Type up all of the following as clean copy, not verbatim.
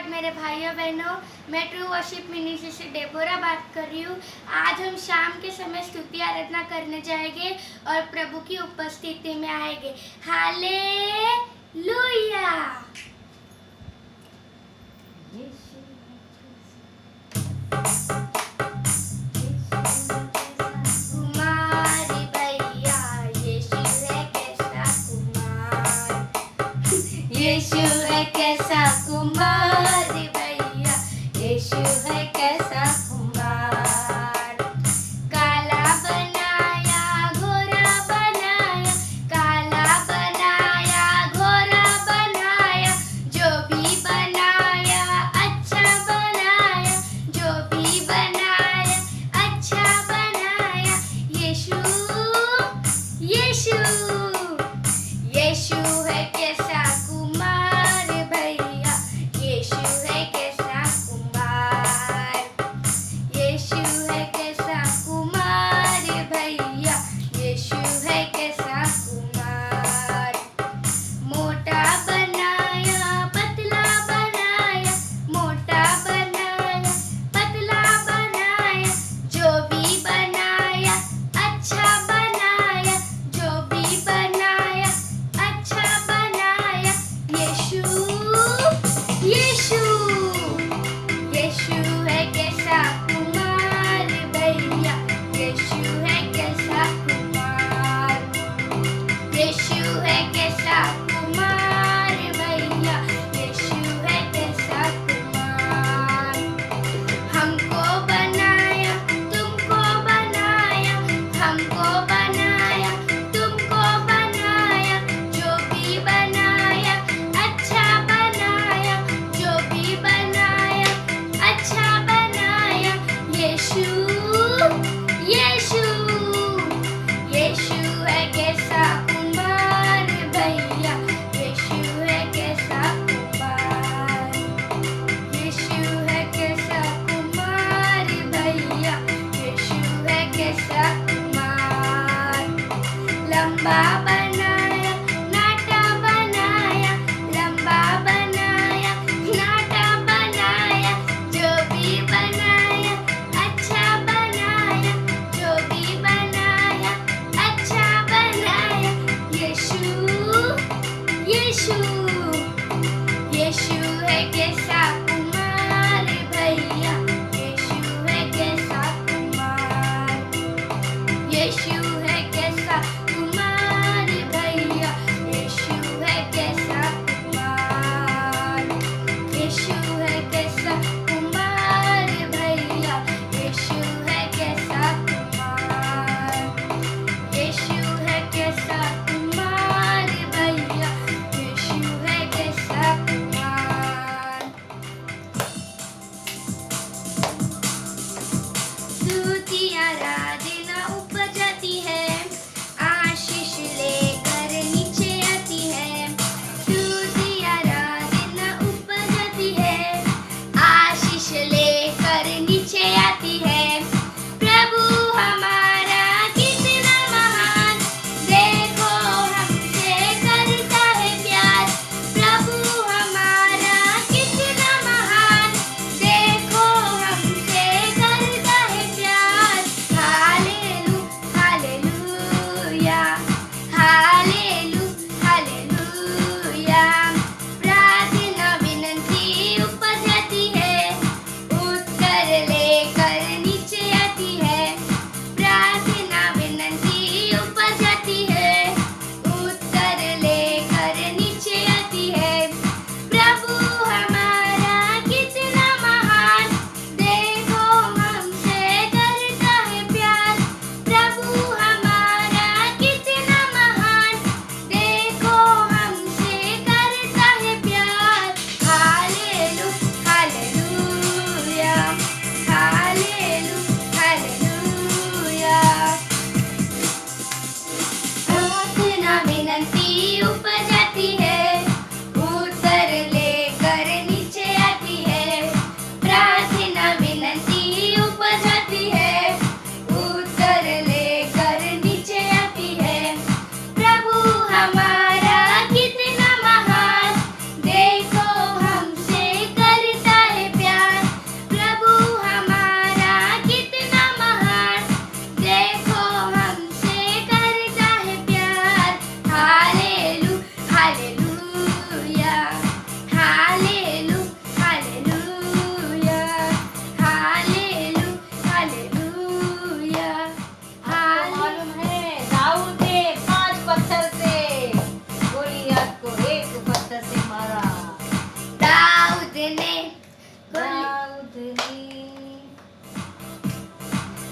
God मेरे भाइयों बहनों, मैं ट्रू वर्शिप मिनिस्ट्री से डेबोरा बात कर रही हूँ। आज हम शाम के समय स्तुति आराधना करने जाएंगे और प्रभु की उपस्थिति में आएंगे। हालेलुया। कुमारी भैया यीशु है कैसा कुमार, यीशु है कैसा कुमार भैया, यीशु है कैसा कुमार। काला बनाया गोरा बनाया, काला बनाया गोरा बनाया, जो भी बनाया अच्छा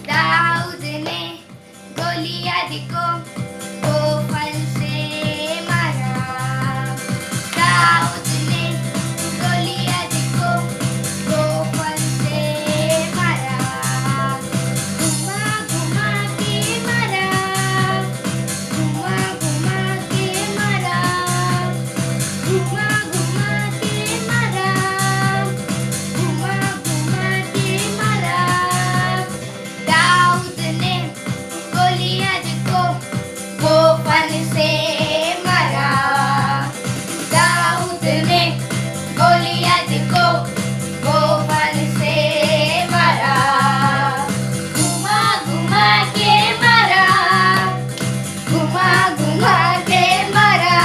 दाऊद ने गोलियत को फल से मारा। दाऊद ने गोलियत को फल से मारा। घुमा घुमा के मारा, घुमा घुमा के मारा, घुमा घुमा के मारा, घुमा घुमा के मारा। दाऊद ने गोलियत को फल से मारा। दाऊद ने गोलियत को फल से मारा। घुमा घुमा के मारा, घुमा घुमा के मारा,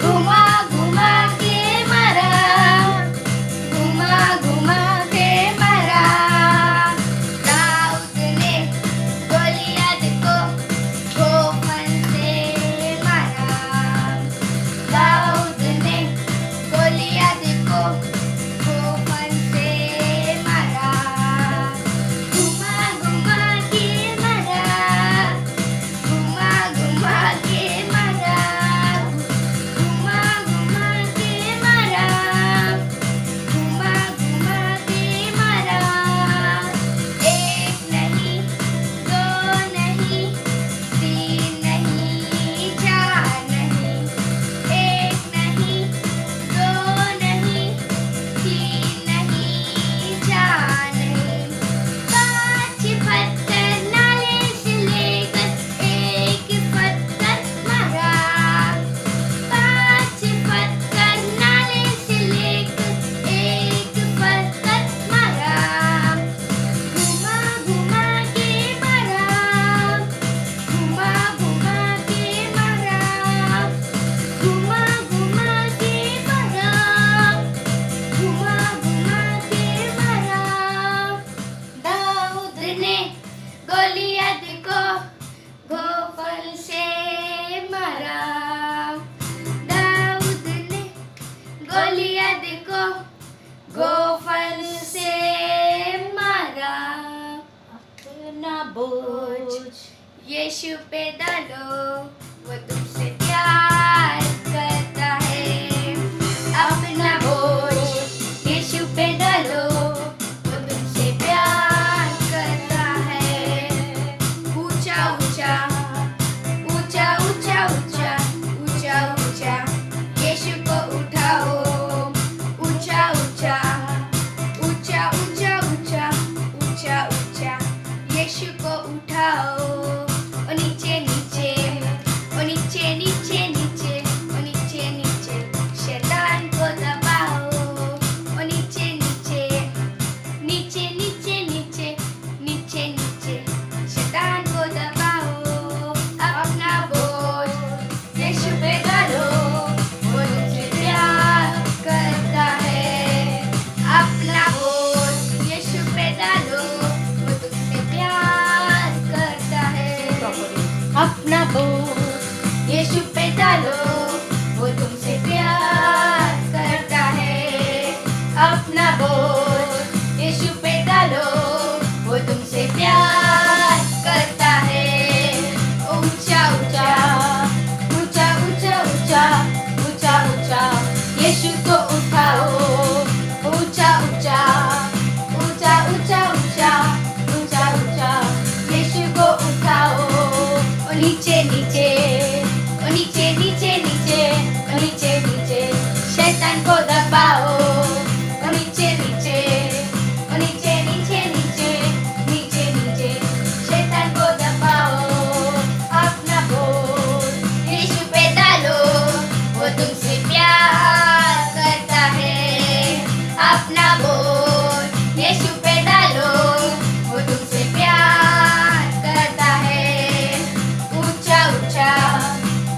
घुमा घुमा के मारा, घुमा घुमा के मारा। दाऊद ने गोलियत को फल से मारा। दाऊद ने गोलियत को फल से मारा। घुमा घुमा के मारा, घुमा घुमा के मारा, घुमा घुमा के मारा, घुमा घुमा के मारा। एक नहीं, दो नहीं, तीन नहीं, चार नहीं। एक नहीं, दो नहीं, तीन नहीं, चार नहीं। पांच पत्थर नाले से लेकर एक पत्थर मारा। पांच पत्थर नाले से लेकर एक पत्थर मारा। घुमा घुमा के मारा, घुमा घुमा के मारा, घुमा घुमा के मारा, घुमा घुमा के मारा। दाऊद ने गोलियत को फल से मारा। दाऊद ने गोलियत को फल से मारा। अपना बोझ यीशु पे डालो, वो तुमसे प्यार करता है। अपना बोझ यीशु पे डालो, वो तुमसे प्यार करता है। ऊंचा ऊंचा, ऊंचा ऊंचा ऊंचा, ऊंचा ऊंचा यीशु को उठाओ। ऊंचा ऊंचा, ऊंचा ऊंचा ऊंचा, ऊंचा ऊंचा यीशु को उठाओ। और नीचे नीचे, और नीचे नीचे नीचे, और नीचे नीचे शैतान को दबाओ। और नीचे नीचे, नीचे नीचे नीचे, नीचे नीचे शैतान को दबाओ। अपना बोझ यीशु पे डालो, वो तुमसे प्यार करता है। अपना बोझ यीशु पे डालो, वो तुमसे प्यार करता है। अपना बोझ यीशु पे डालो, वो तुमसे प्यार करता है। अपना बोझ यीशु पे डालो, वो तुमसे प्यार करता है। ऊंचा ऊंचा, ऊंचा ऊंचा ऊंचा, ऊंचा ऊंचा यीशु को उठाओ। ऊंचा ऊंचा, ऊंचा ऊंचा ऊंचा, ऊंचा ऊंचा यीशु को उठाओ। और नीचे नीचे, और नीचे नीचे नीचे, और नीचे नीचे शैतान को दबाओ। और नीचे नीचे, और नीचे नीचे नीचे, नीचे नीचे शैतान को दबाओ। अपना बोझ यीशु पे डालो, वो तुमसे प्यार करता है। अपना बोझ यीशु पे डालो, वो तुमसे प्यार करता है। ऊंचा ऊंचा,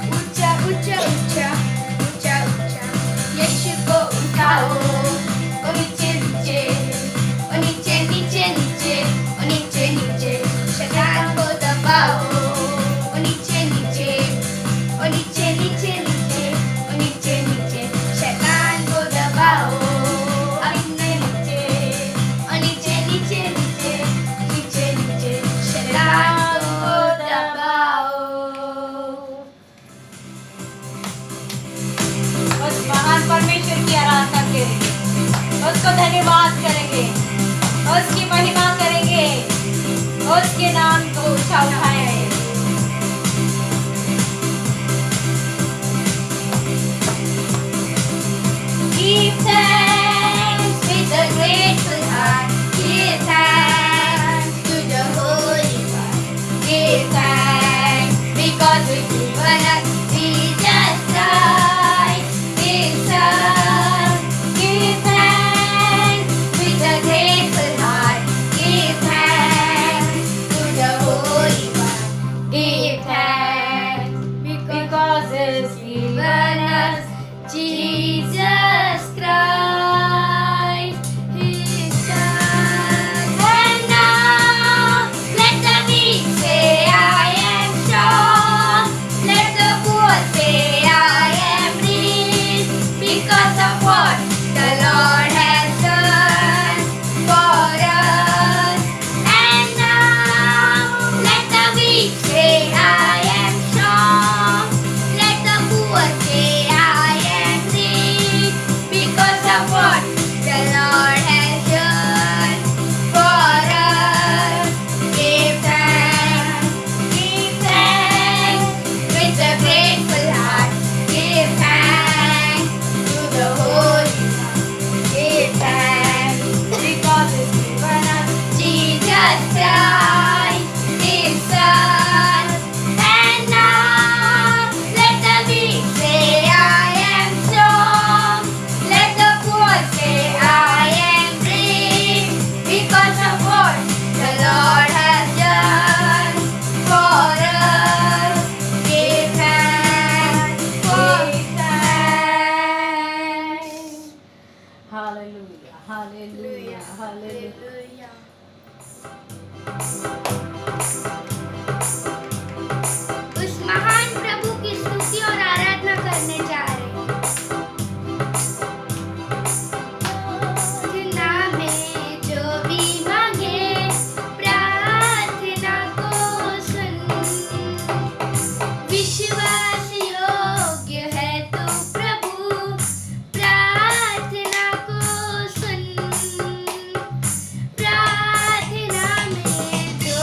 ऊंचा ऊंचा ऊंचा, ऊंचा ऊंचा यीशु को उठाओ। और नीचे नीचे, और नीचे नीचे नीचे, और नीचे नीचे शैतान को दबाओ। और नीचे नीचे, और नीचे नीचे नीचे, और नीचे नीचे शैतान को दबाओ। अपने नीचे उसको धन्यवाद करेंगे, उसकी महिमा करेंगे, उसके नाम को ऊंचा उठाएंगे। Give thanks with a grateful heart. Give thanks to the Holy One. Give thanks because He's given us Jesus Christ, His Son. Give thanks with a grateful heart. Give thanks to the Holy One. Give thanks because He's given us Jesus Christ, His Son. And now let the weak say, I am strong. Let the poor say, I am rich, because of what the Lord has done for us. And now let the weak say, I am strong. Let the poor say, I am rich, because of what the Lord has done for us. Give thanks with a grateful heart. Give thanks to the Holy One. Give thanks because He's given us Jesus Christ, His Son. And now let the weak say, I am strong. Let the poor say, I am rich, because of what the Lord has done for us. Give thanks, give thanks. Hallelujah, hallelujah, hallelujah. उस महान प्रभु की स्तुति और आराधना करने जा रहे हैं। प्रार्थना में जो भी मांगे, प्रार्थना को सुन। विश्वास योग्य है तू प्रभु, प्रार्थना को सुन। प्रार्थना में जो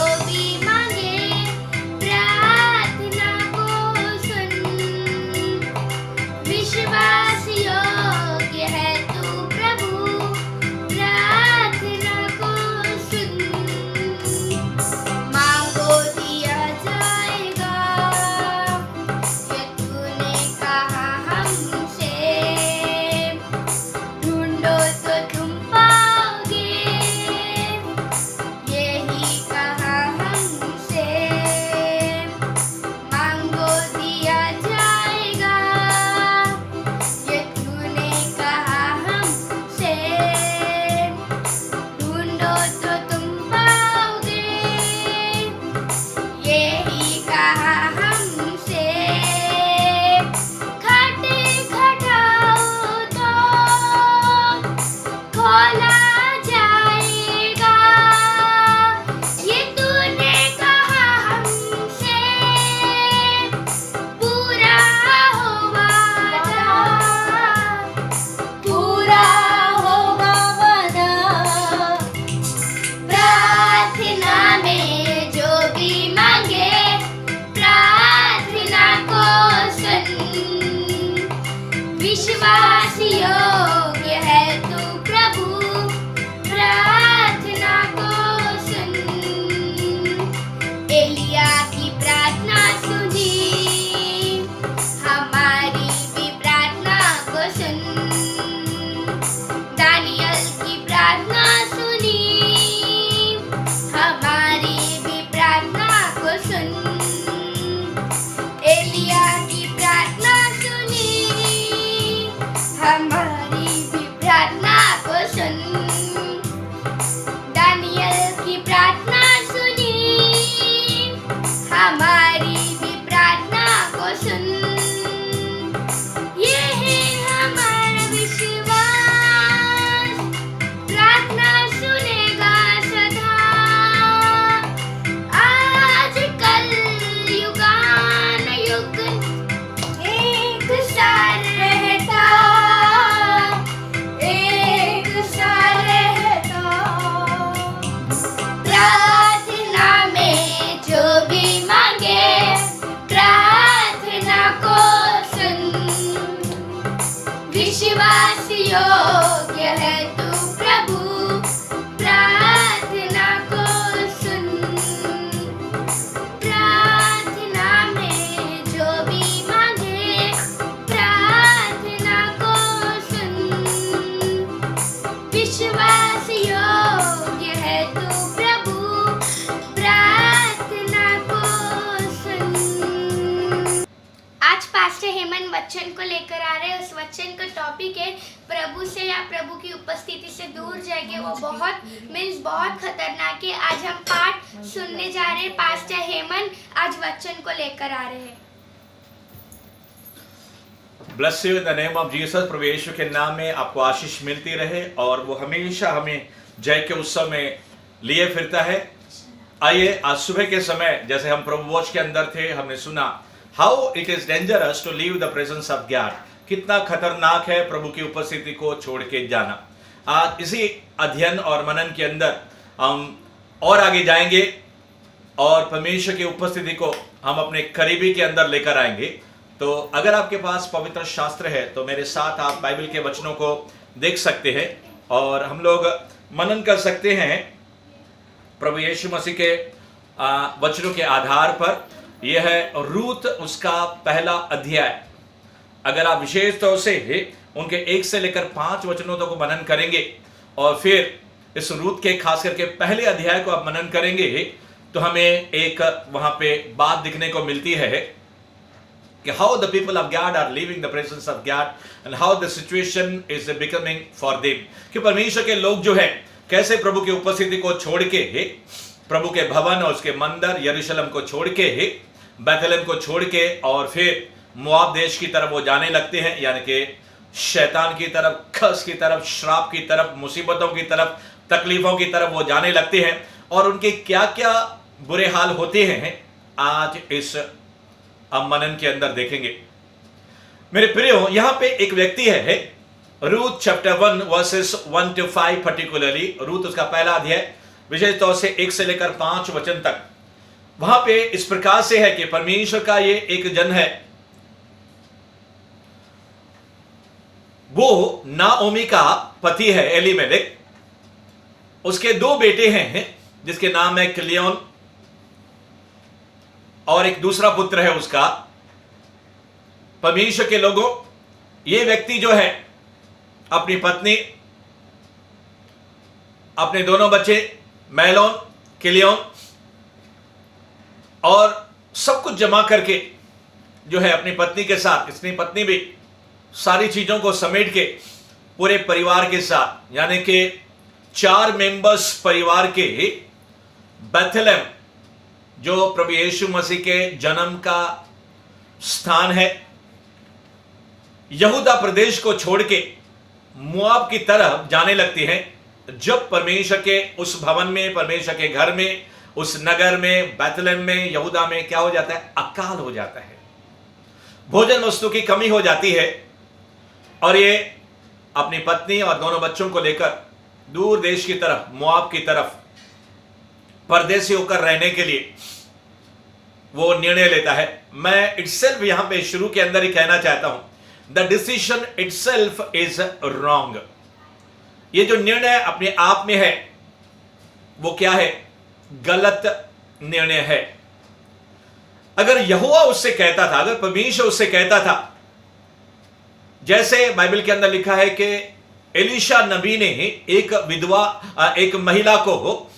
प्रभु प्रार्थना को सुन, प्रार्थना में जो भी मांगे प्रार्थना को सुन, विश्वास योग्य है तू प्रभु प्रार्थना को सुन। आज पास्टर हेमंत वचन को लेकर आ रहे हैं। उस वचन का टॉपिक है प्रभु से या प्रभु की उपस्थिति से दूर जाएंगे। वो बहुत खतरनाक है। आज हम पाठ सुनने जा रहे हैं। पास्टर हेमंत आज वचन को लेकर आ रहे हैं। Bless you in the name of Jesus. प्रभु यीशु के नाम में आपको आशीष मिलती रहे और वो हमेशा हमें जय के उत्सव में लिए फिरता है। आइए आज सुबह के समय जैसे हम प्रभु वॉच के अंदर थे, हमने सुना how it is dangerous to leave the presence of God. कितना खतरनाक है प्रभु की उपस्थिति को छोड़ के जाना। आज इसी अध्ययन और मनन के अंदर हम और आगे जाएंगे और परमेश्वर की उपस्थिति को हम अपने करीबी के अंदर लेकर आएंगे। तो अगर आपके पास पवित्र शास्त्र है तो मेरे साथ आप बाइबल के वचनों को देख सकते हैं और हम लोग मनन कर सकते हैं प्रभु यीशु मसीह के वचनों के आधार पर। यह है रूत उसका पहला अध्याय। अगर आप विशेष तौर से उनके 1 से लेकर 5 वचनों तक को मनन करेंगे और फिर इस रूत के खास करके पहले अध्याय को आप मनन करेंगे तो हमें एक वहां पे बात दिखने को मिलती है कि how the people of God are leaving the presence of God and how the situation is becoming for them। कि परमेश्वर के लोग जो है कैसे प्रभु की उपस्थिति को छोड़ के प्रभु के भवन और उसके मंदिर यरूशलेम को छोड़ के बैतलहम को छोड़ के और फिर मोआब देश की तरफ वो जाने लगते हैं, यानी कि शैतान की तरफ, खस की तरफ, श्राप की तरफ, मुसीबतों की तरफ, तकलीफों की तरफ वो जाने लगते हैं। और उनके क्या क्या बुरे हाल होते हैं आज इस मनन के अंदर देखेंगे। मेरे प्रियो, यहां पे एक व्यक्ति है Ruth chapter 1 versus 1 to 5 particularly. Ruth उसका पहला अध्याय विशेष तौर से 1 से लेकर 5 वचन तक। वहां पे इस प्रकार से है कि परमेश्वर का ये एक जन है, वो नाओमी का पति है एलीमेलेक। उसके 2 बेटे हैं जिसके नाम है किलियोन और एक दूसरा पुत्र है उसका। परमेश्वर के लोगों, ये व्यक्ति जो है अपनी पत्नी, अपने दोनों बच्चे मैलोन, किलियोन और सब कुछ जमा करके जो है अपनी पत्नी के साथ, इसकी पत्नी भी सारी चीजों को समेट के पूरे परिवार के साथ, यानी कि 4 मेंबर्स परिवार के बैतलहम जो प्रभु यीशु मसीह के जन्म का स्थान है, यहूदा प्रदेश को छोड़ के मोआब की तरफ जाने लगती हैं। जब परमेश्वर के उस भवन में, परमेश्वर के घर में, उस नगर में, बैतलहम में, यहूदा में क्या हो जाता है? अकाल हो जाता है, भोजन वस्तु की कमी हो जाती है और ये अपनी पत्नी और दोनों बच्चों को लेकर दूर देश की तरफ, मोआब की तरफ परदेसी होकर रहने के लिए वो निर्णय लेता है। मैं इटसेल्फ यहां पे शुरू के अंदर ही कहना चाहता हूं, the decision itself is wrong. ये जो निर्णय अपने आप में है वो क्या है? गलत निर्णय है। अगर यहोवा उससे कहता था, अगर परमेश्वर उससे कहता था, जैसे बाइबल के अंदर लिखा है कि एलीशा नबी ने एक विधवा, एक महिला को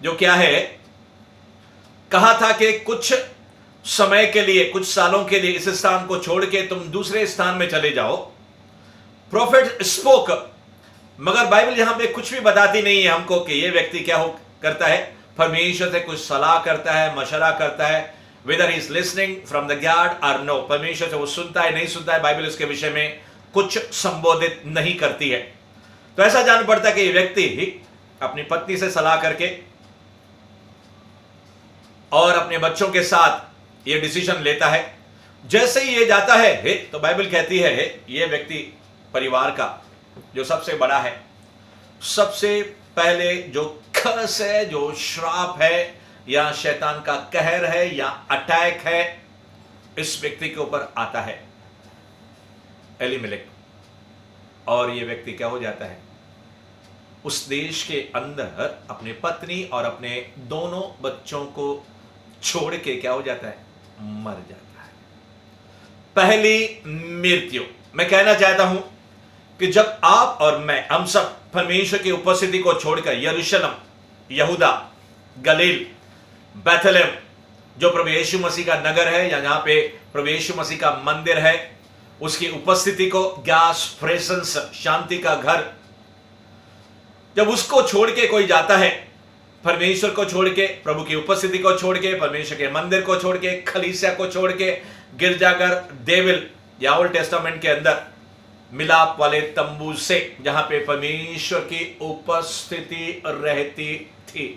जो क्या है कहा था कि कुछ समय के लिए, कुछ सालों के लिए इस स्थान को छोड़ के तुम दूसरे स्थान में चले जाओ। प्रॉफिट स्पोक, मगर बाइबल यहां पे कुछ भी बताती नहीं है हमको कि ये व्यक्ति क्या करता है, परमेश्वर से कुछ सलाह करता है, मशवरा करता है, whether he is listening from the God or no। परमेश्वर से वो सुनता है नहीं सुनता है, बाइबल इसके विषय में कुछ संबोधित नहीं करती है। तो ऐसा जान पड़ता है कि ये व्यक्ति अपनी पत्नी से सलाह करके और अपने बच्चों के साथ ये डिसीजन लेता है। जैसे ही ये जाता है तो बाइबल कहती है ये व्यक्ति परिवार का जो सबसे बड़ा है, सबसे पहले जो कर्स है, जो श्राप है या शैतान का कहर है या अटैक है, इस व्यक्ति के ऊपर आता है, एलीमेलेक। और ये व्यक्ति क्या हो जाता है? उस देश के अंदर अपने पत्नी और अपने दोनों बच्चों को छोड़ के क्या हो जाता है, मर जाता है। पहली मृत्यु। मैं कहना चाहता हूं कि जब आप और मैं, हम सब परमेश्वर की उपस्थिति को छोड़कर यरूशलेम, यहूदा, गलील, बैथलेम, जो प्रभु यीशु मसीह का नगर है या जहां पे प्रभु यीशु मसीह का मंदिर है, उसकी उपस्थिति को, गैस प्रेजेंस, शांति का घर, जब उसको छोड़ के कोई जाता है, परमेश्वर को छोड़ के, प्रभु की उपस्थिति को छोड़ के, परमेश्वर के मंदिर को छोड़ के, कलीसिया को छोड़ के, गिरजाघर, देविल या ओल्ड टेस्टामेंट के अंदर मिलाप वाले तंबू से, जहां पे परमेश्वर की उपस्थिति रहती थी।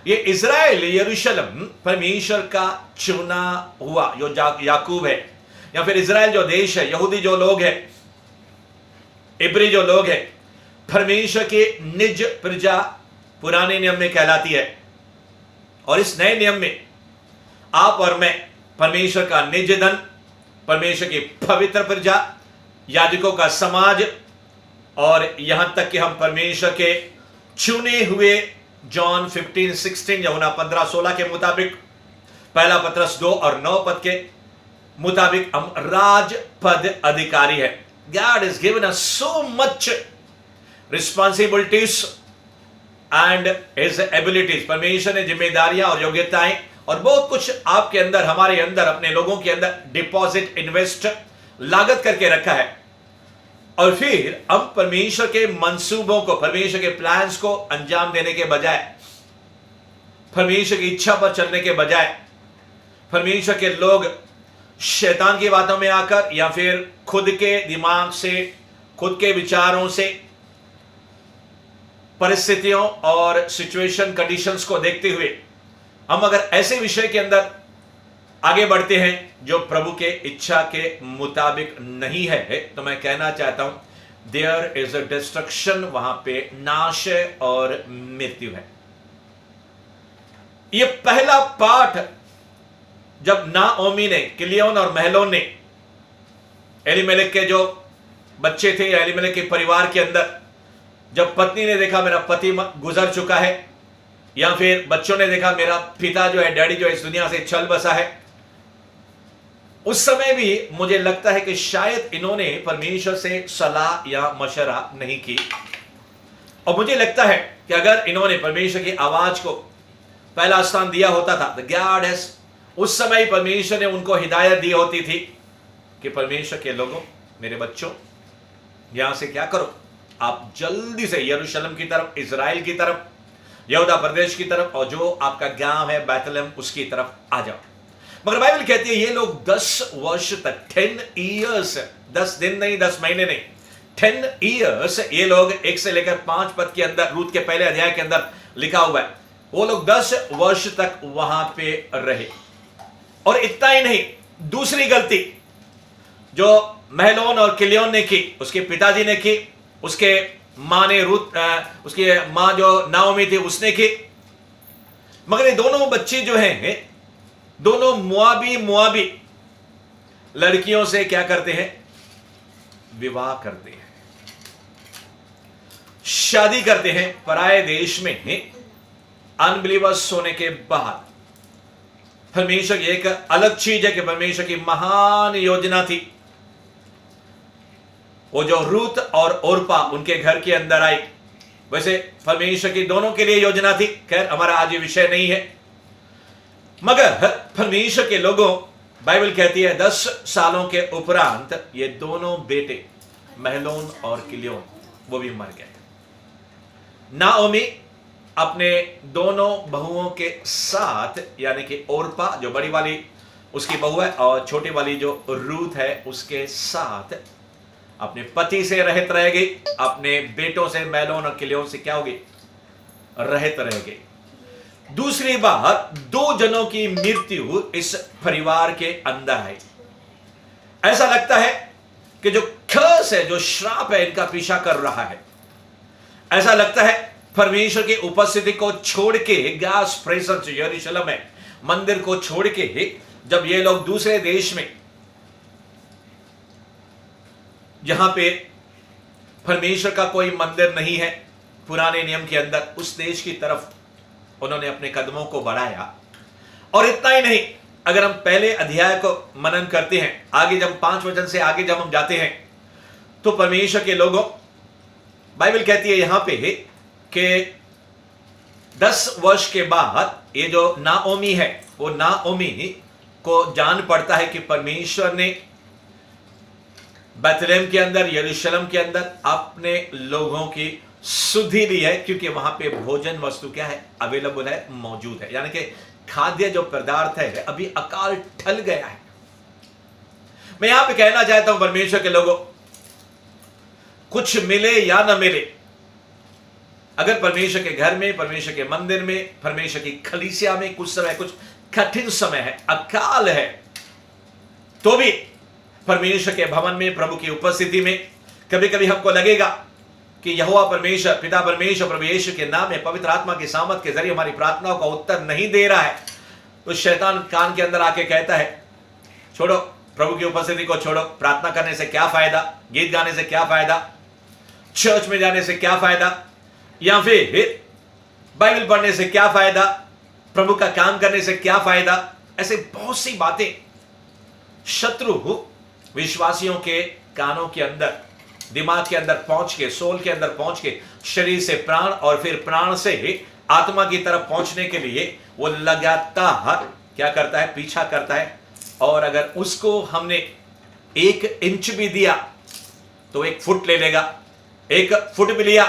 ये इज़राइल, यरूशलेम परमेश्वर का चुना हुआ जो याकूब है, या फिर इज़राइल जो देश है, यहूदी जो लोग हैं, इब्री जो लोग हैं, परमेश्वर के निज प्रजा पुराने नियम में कहलाती है। और इस नए नियम में आप और मैं परमेश्वर का निज धन, परमेश्वर की पवित्र प्रजा, याजकों का समाज, और यहां तक कि हम परमेश्वर के चुने हुए, जॉन 15:16, यूहन्ना 15:16 के मुताबिक, पहला पत्रस 2 और 9 पद के मुताबिक हम राजपद अधिकारी है। God has given us so much responsibilities and his abilities। परमेश्वर ने जिम्मेदारियां और योग्यताएं और बहुत कुछ आपके अंदर, हमारे अंदर, अपने लोगों के अंदर डिपॉजिट, इन्वेस्ट, लागत करके रखा है। और फिर हम परमेश्वर के मंसूबों को, परमेश्वर के प्लान्स को अंजाम देने के बजाय, परमेश्वर की इच्छा पर चलने के बजाय, परमेश्वर के लोग शैतान की बातों में आकर या फिर खुद के दिमाग से, खुद के विचारों से, परिस्थितियों और सिचुएशन, कंडीशंस को देखते हुए हम अगर ऐसे विषय के अंदर आगे बढ़ते हैं जो प्रभु के इच्छा के मुताबिक नहीं है, तो मैं कहना चाहता हूं देयर इज अ डिस्ट्रक्शन, वहां पे नाश और मृत्यु है। यह पहला पाठ जब नाओमी ने, किलियोन और महलोन ने, एलीमेलेक के जो बच्चे थे, एलीमेलेक के परिवार के अंदर, जब पत्नी ने देखा मेरा पति गुजर चुका है, या फिर बच्चों ने देखा मेरा पिता जो है, डैडी जो है, इस दुनिया से चल बसा है, उस समय भी मुझे लगता है कि शायद इन्होंने परमेश्वर से सलाह या मशवरा नहीं की। और मुझे लगता है कि अगर इन्होंने परमेश्वर की आवाज को पहला स्थान दिया होता था, द गॉड हैज, उस समय परमेश्वर ने उनको हिदायत दी होती थी कि परमेश्वर के लोगों, मेरे बच्चों, यहां से क्या करो, आप जल्दी से यरूशलेम की तरफ, इजराइल की तरफ, यहूदा प्रदेश की तरफ, और जो आपका गांव है बैतलहम, उसकी तरफ आ जाओ। मगर बाइबल कहती है ये लोग 10 वर्ष तक, 10 ईयर्स, 10 दिन नहीं, 10 महीने नहीं, 10 ईयर्स, ये लोग 1 से लेकर 5 पद के अंदर, रूत के पहले अध्याय के अंदर लिखा हुआ है, वो लोग 10 वर्ष तक वहां पे रहे। और इतना ही नहीं, दूसरी गलती जो महलोन और किलियोन ने की, उसके पिताजी ने की, उसके मां ने, रूत, उसकी मां जो नाओमी थी उसने की। मगर ये दोनों बच्चे जो हैं, दोनों मुआबी लड़कियों से क्या करते हैं, विवाह करते हैं, शादी करते हैं पराये देश में, अनबिलीवर्स होने के बाद। परमेश्वर की एक अलग चीज है कि परमेश्वर की महान योजना थी, वो जो रूत और ओरपा उनके घर के अंदर आई, वैसे परमेश्वर की दोनों के लिए योजना थी। खैर हमारा आज ये विषय नहीं है, मगर परमेश्वर के लोगों, बाइबल कहती है 10 सालों के उपरांत ये दोनों बेटे महलोन और किलियोन वो भी मर गए। नाओमी अपने दोनों बहुओं के साथ, यानी कि ओरपा जो बड़ी वाली उसकी बहू है और छोटी वाली जो रूत है उसके साथ अपने पति से रहित रह गई, अपने बेटों से महलोन और किलियोन से क्या होगी, रहित रह गई। दूसरी बात, 2 जनों की मृत्यु इस परिवार के अंदर है। ऐसा लगता है कि जो कर्स है, जो श्राप है, इनका पीछा कर रहा है। ऐसा लगता है परमेश्वर की उपस्थिति को छोड़ के, गॉड्स प्रेजेंस यरूशलेम में, मंदिर को छोड़ के जब ये लोग दूसरे देश में, जहां पे परमेश्वर का कोई मंदिर नहीं है, पुराने नियम के अंदर उस देश की तरफ उन्होंने अपने कदमों को बढ़ाया। और इतना ही नहीं, अगर हम पहले अध्याय को मनन करते हैं, आगे जब 5 वचन से आगे जब हम जाते हैं, तो परमेश्वर के लोगों, बाइबल कहती है यहां पे कि 10 वर्ष के बाद ये जो नाओमी है, वो नाओमी को जान पड़ता है कि परमेश्वर ने बैतलहम के अंदर, यरूशलेम के अंदर अपने लोगों की सुधि ली है, क्योंकि वहां पे भोजन वस्तु क्या है, अवेलेबल है, मौजूद है। यानी कि खाद्य जो पदार्थ है अभी अकाल टल गया है। मैं यहां पे कहना चाहता हूं परमेश्वर के लोगों, कुछ मिले या न मिले, अगर परमेश्वर के घर में, परमेश्वर के मंदिर में, परमेश्वर की कलीसिया में कुछ समय, कुछ कठिन समय है, अकाल है, तो भी परमेश्वर के भवन में, प्रभु की उपस्थिति में कभी कभी हमको लगेगा कि यहोवा परमेश्वर, पिता परमेश्वर, प्रभु यीशु के नाम में, पवित्र आत्मा की सामर्थ के जरिए हमारी प्रार्थनाओं का उत्तर नहीं दे रहा है, तो शैतान कान के अंदर आके कहता है, छोड़ो, प्रभु की उपस्थिति को छोड़ो, प्रार्थना करने से क्या फायदा, गीत गाने से क्या फायदा, चर्च में जाने से क्या फायदा, या फिर बाइबल पढ़ने से क्या फायदा, प्रभु का काम करने से क्या फायदा। ऐसे बहुत सी बातें शत्रु विश्वासियों के कानों के अंदर, दिमाग के अंदर पहुंच के, सोल के अंदर पहुंच के, शरीर से प्राण और फिर प्राण से आत्मा की तरफ पहुंचने के लिए वो लगातार क्या करता है, पीछा करता है। और अगर उसको हमने 1 इंच भी दिया तो 1 फुट ले लेगा, 1 फुट भी लिया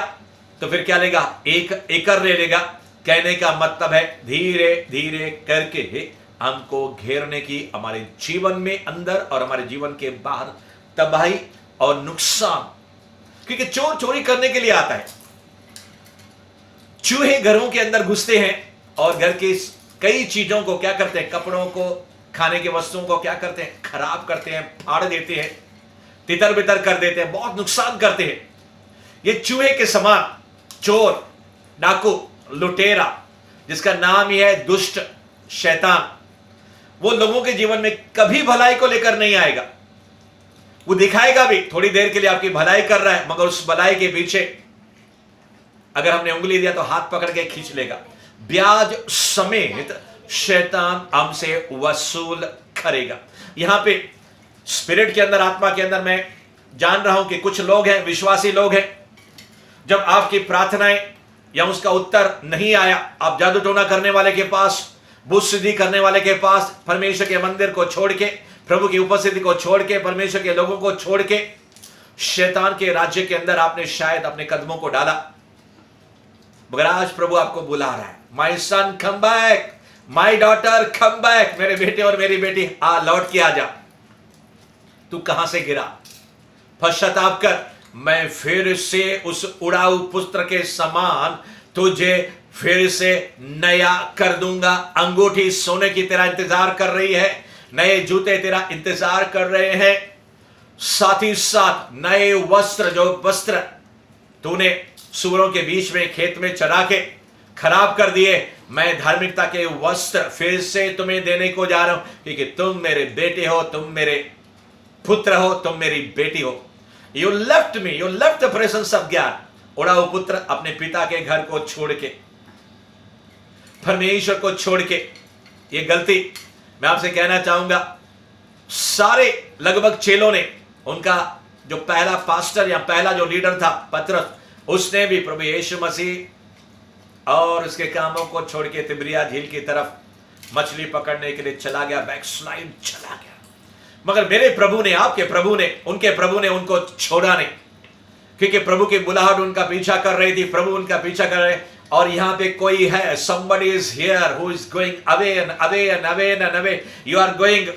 तो फिर क्या लेगा, 1 एकड़ ले लेगा। कहने का मतलब है धीरे धीरे करके हमको घेरने की, हमारे जीवन में अंदर और हमारे जीवन के बाहर तबाही और नुकसान, क्योंकि चोर चोरी करने के लिए आता है। चूहे घरों के अंदर घुसते हैं और घर की कई चीजों को क्या करते हैं, कपड़ों को, खाने की वस्तुओं को क्या करते हैं, खराब करते हैं, फाड़ देते हैं, तितर बितर कर देते हैं, बहुत नुकसान करते हैं। ये चूहे के समान चोर, डाकू, लुटेरा, जिसका नाम ही है दुष्ट शैतान, वो लोगों के जीवन में कभी भलाई को लेकर नहीं आएगा। वो दिखाएगा भी थोड़ी देर के लिए आपकी भलाई कर रहा है, मगर उस भलाई के पीछे अगर हमने उंगली दिया तो हाथ पकड़ के खींच लेगा। ब्याज समेत शैतान हमसे वसूल करेगा। यहां पे स्पिरिट के अंदर, आत्मा के अंदर मैं जान रहा हूं कि कुछ लोग हैं, विश्वासी लोग हैं, जब आपकी प्रार्थनाएं या उसका उत्तर नहीं आया, आप जादू टोना करने वाले के पास, भूत सिद्धि करने वाले के पास, परमेश्वर के मंदिर को छोड़ के, प्रभु की उपस्थिति को छोड़ के, परमेश्वर के लोगों को छोड़ के शैतान के राज्य के अंदर आपने शायद अपने कदमों को डाला। मगर आज प्रभु आपको बुला रहा है, my son come back, my daughter come back, मेरे बेटे और मेरी बेटी आ, लौट के आ जा। तू कहां से गिरा, पश्चाताप कर, मैं फिर से उस उड़ाऊ पुत्र के समान तुझे फिर से नया कर दूंगा। अंगूठी सोने की तेरा इंतजार कर रही है, नए जूते तेरा इंतजार कर रहे हैं, साथ ही साथ नए वस्त्र, जो वस्त्र तूने सूरों के बीच में खेत में चरा के खराब कर दिए, मैं धार्मिकता के वस्त्र फिर से तुम्हें देने को जा रहा हूं, क्योंकि तुम मेरे बेटे हो, तुम मेरे पुत्र हो, तुम मेरी बेटी हो। You left me, you left the presence of God। उड़ाऊ पुत्र अपने पिता के घर को छोड़ के, परमेश्वर को छोड़ के, ये गलती मैं आपसे कहना चाहूंगा, सारे लगभग चेलों ने, उनका जो पहला पास्टर या पहला जो लीडर था पतरस, उसने भी प्रभु यीशु मसीह और उसके कामों को छोड़ के तिब्रिया झील की तरफ मछली पकड़ने के लिए चला गया, बैकस्लाइड चला गया। मगर मेरे प्रभु ने, आपके प्रभु ने, उनके प्रभु ने उनको छोड़ा नहीं, क्योंकि प्रभु की बुलाहट उनका पीछा कर रही थी, प्रभु उनका पीछा कर रहे। और यहां पे कोई है, somebody is here who is going away and away and away and away, you are going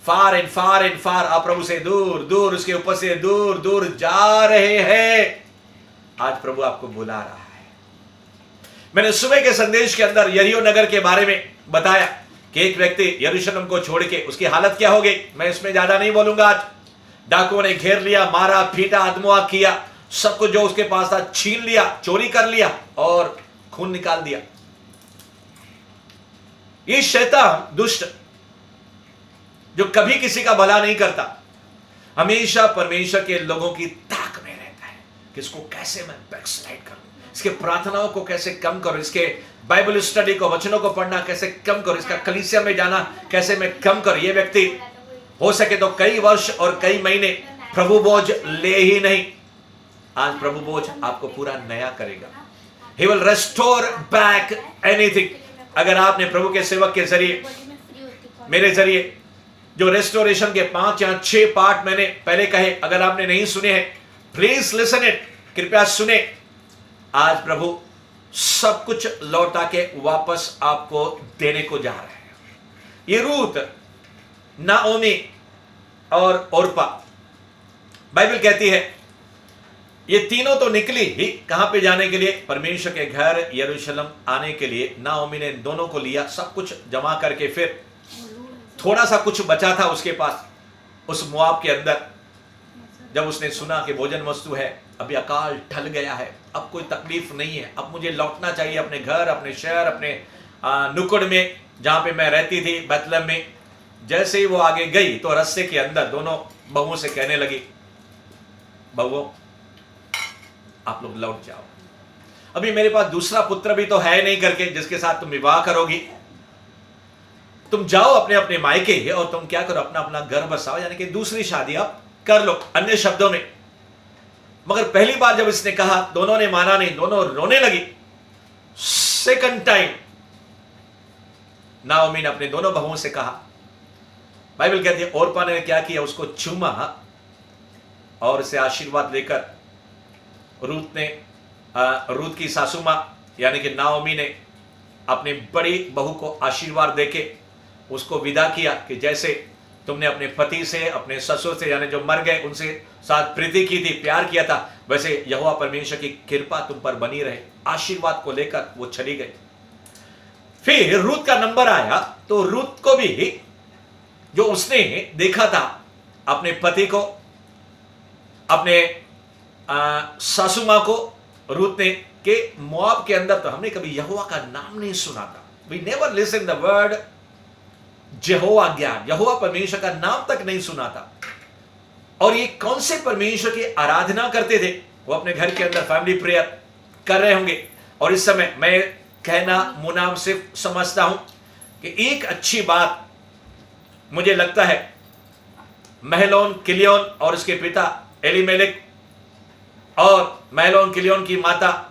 far and far and far। आप प्रभु से दूर दूर, उसके ऊपर से दूर दूर जा रहे हैं। आज प्रभु आपको बुला रहा है। मैंने सुबह के संदेश के अंदर यरीहो नगर के बारे में बताया कि एक व्यक्ति यरूशलेम को छोड़ के, उसकी हालत क्या हो गई, मैं इसमें ज्यादा नहीं बोलूंगा आज। डाकुओं ने घेर लिया, मारा पीटा, अधमुआ किया, सब कुछ जो उसके पास था छीन लिया, चोरी कर लिया और खून निकाल दिया। ये शैतान दुष्ट, जो कभी किसी का भला नहीं करता, हमेशा परमेश्वर के लोगों की ताक में रहता है, किसको कैसे मैं बैकस्लाइड करूं, इसके प्रार्थनाओं को कैसे कम करूं, इसके बाइबल स्टडी को, वचनों को पढ़ना कैसे कम करूं, इसका कलीसिया में जाना कैसे मैं कम करूं। ये व्यक्ति हो सके तो कई वर्ष और कई महीने प्रभु बोझ ले ही नहीं, आज प्रभु बोझ आपको पूरा नया करेगा। He will restore back anything। अगर आपने प्रभु के सेवक के जरिए, मेरे जरिए जो रेस्टोरेशन के 5 या 6 पार्ट मैंने पहले कहे, अगर आपने नहीं सुने हैं, प्लीज लिसन इट, कृपया सुने। आज प्रभु सब कुछ लौटा के वापस आपको देने को जा रहे हैं। ये रूत, नाओमी और ओरपा, बाइबल कहती है ये तीनों तो निकली ही कहां पे जाने के लिए, परमेश्वर के घर यरूशलेम आने के लिए। नाओमी ने दोनों को लिया, सब कुछ जमा करके, फिर थोड़ा सा कुछ बचा था उसके पास उस मोआब के अंदर। जब उसने सुना कि भोजन वस्तु है, अभी अकाल टल गया है, अब कोई तकलीफ नहीं है, अब मुझे लौटना चाहिए अपने घर, अपने शहर, अपने नुक्कड़ में जहां पे मैं रहती थी, बेतलहम में। जैसे ही वो आगे गई तो रास्ते के अंदर दोनों बहुओं से कहने लगी, बहुओं आप लोग लौट जाओ, अभी मेरे पास दूसरा पुत्र भी तो है नहीं करके जिसके साथ तुम विवाह करोगी। तुम जाओ अपने अपने मायके और तुम क्या करो, अपना अपना घर बसाओ, यानी कि दूसरी शादी आप कर लो, अन्य शब्दों में। मगर पहली बार जब इसने कहा, दोनों ने माना नहीं, दोनों रोने लगी। सेकंड टाइम नाओमी ने अपने दोनों बहुओं से कहा, बाइबल कहती है ओरपा ने क्या किया, उसको चूमा और उसे आशीर्वाद लेकर रूत की सासू मां यानी कि नाओमी ने अपनी बड़ी बहू को आशीर्वाद देके उसको विदा किया कि जैसे तुमने अपने पति से, अपने ससुर से, यानी जो मर गए उनसे साथ प्रीति की थी, प्यार किया था, वैसे यहोवा परमेश्वर की कृपा तुम पर बनी रहे। आशीर्वाद को लेकर वो चली गई। फिर रूत का नंबर आया तो रूत को भी जो उसने देखा था अपने पति को, अपने सासू मां को, रूत ने के मोआब के अंदर तो हमने कभी यहोवा का नाम नहीं सुना था। We never listen the word Yahova ज्ञान, यहोवा परमेश्वर का नाम तक नहीं सुना था। और ये कौन से परमेश्वर की आराधना करते थे, वो अपने घर के अंदर फैमिली प्रेयर कर रहे होंगे। और इस समय मैं कहना मुनाम से समझता हूं कि एक अच्छी बात मुझे लगता है, महलोन किलियोन और उसके पिता एलीमेलेक और महलोन किलियोन की माता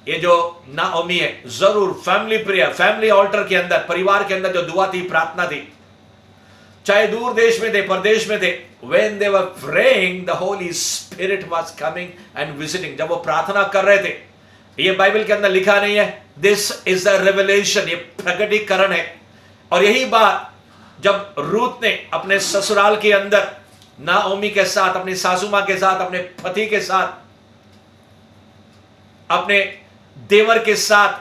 ये जो नाओमी है, जरूर फैमिली प्रेयर, फैमिली ऑल्टर के अंदर, परिवार के अंदर जो दुआ थी, प्रार्थना थी, चाहे दूर देश में थे, परदेश में थे, when they were praying the Holy Spirit was coming and visiting। जब वो प्रार्थना कर रहे थे, ये बाइबल के अंदर लिखा नहीं है, this is a revelation, ये प्रकटीकरण है। और यही बात जब रूत ने अपने ससुराल के अंदर नाओमी के साथ, अपनी सासू मां के साथ, अपने पति के साथ, अपने देवर के साथ